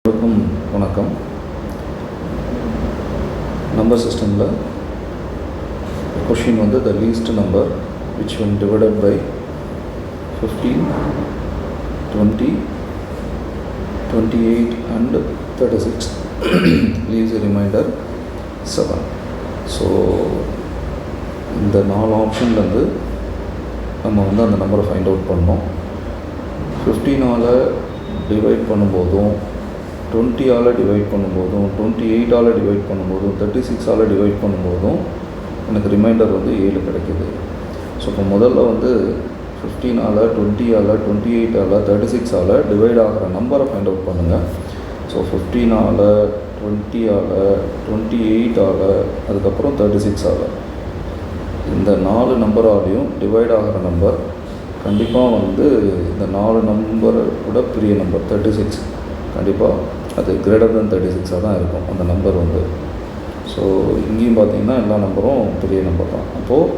வணக்கம். நம்பர் சிஸ்டமில் கொஷின் வந்து the least number which when divided by 15, 20, 28 and 36 leaves a remainder 7. So இந்த 4 ஆப்ஷன்லேருந்து நம்ம வந்து அந்த நம்பரை ஃபைண்ட் அவுட் பண்ணோம். 15ஆல் டிவைட் பண்ணும்போதும், 20ஆல் டிவைட் பண்ணும்போதும், 28ஆல் டிவைட் பண்ணும்போதும், 36ஆல் டிவைட் பண்ணும்போதும் எனக்கு ரிமைண்டர் வந்து 7 கிடைக்கிது. ஸோ இப்போ முதல்ல வந்து 15ஆல், 20ஆல், 28ஆல், 36ஆல் டிவைட் ஆகிற நம்பரை ஃபைண்ட் அவுட் பண்ணுங்கள். ஸோ 15ஆல், 20ஆல், 28ஆல், அதுக்கப்புறம் 36ஆல், இந்த 4 நம்பராலையும் டிவைட் ஆகிற நம்பர் கண்டிப்பாக வந்து இந்த 4 நம்பரை விட பெரிய நம்பர் 36, கண்டிப்பாக அது கிரேட்டர் தென் 36ஆக தான் இருக்கும் அந்த நம்பர் வந்து. ஸோ இங்கேயும் பார்த்திங்கன்னா எல்லா நம்பரும் பெரிய நம்பர் தான். அப்போது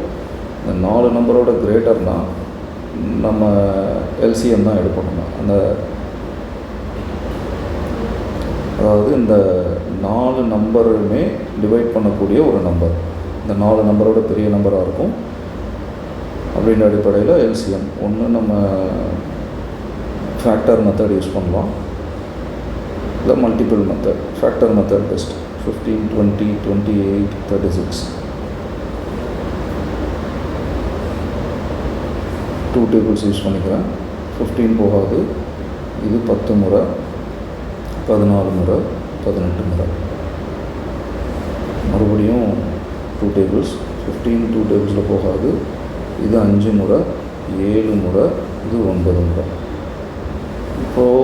இந்த 4 நம்பரோட கிரேட்டர்னால் நம்ம LCM தான் எடுக்கணும். அதாவது இந்த 4 நம்பருமே டிவைட் பண்ணக்கூடிய ஒரு நம்பர் இந்த 4 நம்பரோட பெரிய நம்பராக இருக்கும் அப்படின்ற அடிப்படையில் LCM ஒன்று நம்ம ஃபேக்டர் மெத்தட் யூஸ் பண்ணலாம், இல்லை multiple method. Factor method best. 15, 20, 28, 36 2 tables use பண்ணிக்கிறேன். 15 போகாது, இது 10 முறை, 14 முறை, 18 முறை. மறுபடியும் 2 டேபிள்ஸ். 15 2 டேபிள்ஸில் போகாது, இது 5 முறை, 7 முறை, இது 9 முறை. இப்போது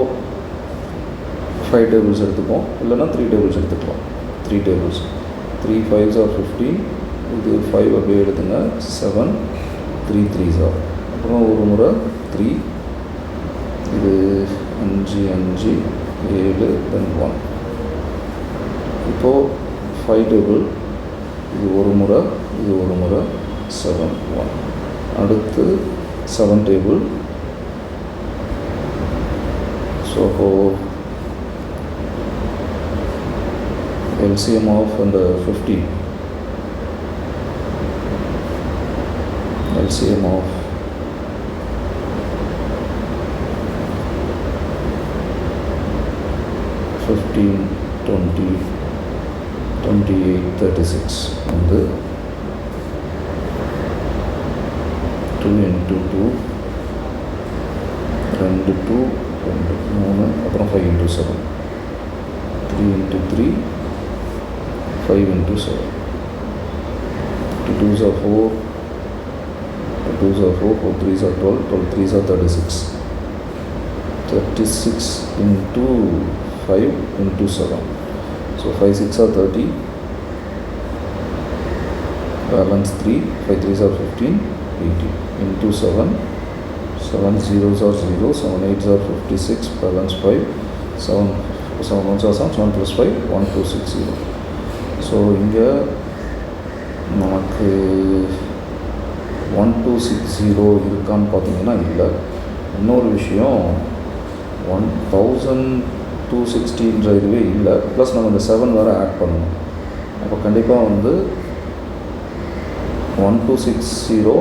5 டேபிள்ஸ் எடுத்துப்போம், இல்லைனா 3 டேபிள்ஸ் எடுத்துக்கலாம். 3 டேபிள்ஸ். 3 5s are 15, இது 5 அப்படியே எடுத்துங்க, 7, 3 3s are, அப்புறம் ஒரு முறை 3, இது 5 5 7 then 1. இப்போது 5 டேபிள், இது ஒரு முறை, இது ஒரு முறை, 7 1. அடுத்து 7 டேபிள். ஸோ LCM of அந்த 15, LCM of 15, 20, 28, 36 வந்து 2 into 2, 2 2, 3, அப்புறம் 5 into 7, 3 into 3, 5 into 7, 2 2s are 4, 2 2s are 4, 4 3s are 12, 12 3s are 36, 36 into 5 into 7, so 5 6 are 30, balance 3, 5 3s are 15, 80, into 7, 7 zeros are 0, 7 8s are 56, balance 5, 7 1s are 7 plus 5, 1260. So இங்கே நமக்கு 1260 இருக்கான்னு பார்த்தீங்கன்னா இல்லை. இன்னொரு விஷயம் 1260ன்ற இதுவே இல்லை, ப்ளஸ் நம்ம இந்த 7 வேறு ஆட் பண்ணணும். அப்போ கண்டிப்பாக வந்து 1260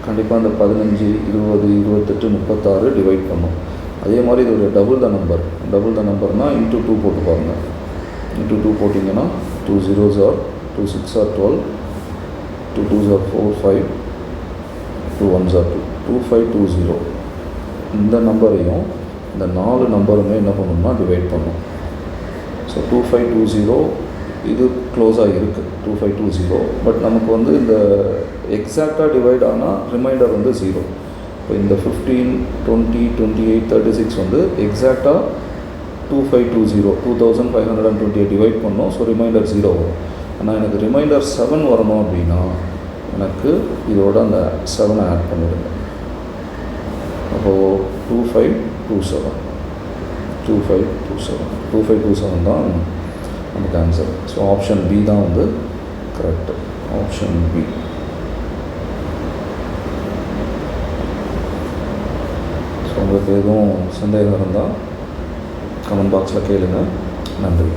கண்டிப்பாக இந்த 15 20 28 36 டிவைட் பண்ணும். அதே மாதிரி இது ஒரு டபுள் த நம்பர்னால் இன்ட்டு 2 போட்டு பாருங்கள். இன்ட்டு 2 போட்டிங்கன்னா 2 zeros are 2 6 are 12, 2 2s are 4 5, 2 1s are 2, 2 5 2 0. இந்த நம்பரையும் இந்த 4 நம்பருமே என்ன பண்ணணும்னா டிவைட் பண்ணும். ஸோ 2 5 2 0 இது க்ளோஸாக இருக்குது, 2 5 2 0. பட் நமக்கு வந்து இந்த எக்ஸாக்டாக டிவைட் ஆனால் ரிமைண்டர் வந்து 0. இப்போ இந்த 15 20 28 36 வந்து எக்ஸாக்டாக 2520 2528 டிவைட் பண்ணோம். ஸோ ரிமைண்டர் 0 வரும். ஆனால் எனக்கு ரிமைண்டர் 7 வரணும் அப்படின்னா எனக்கு இதோட அந்த 7 ஆட் பண்ணிவிடுங்க. அப்போது 2527 2527 தான் நமக்கு ஆன்சர். ஸோ ஆப்ஷன் பி தான் வந்து கரெக்டு. Option B. ஸோ உங்களுக்கு எதுவும் சந்தேகம் இருந்தால் கமெண்ட் பாக்ஸில் கேளுங்க. நன்றி.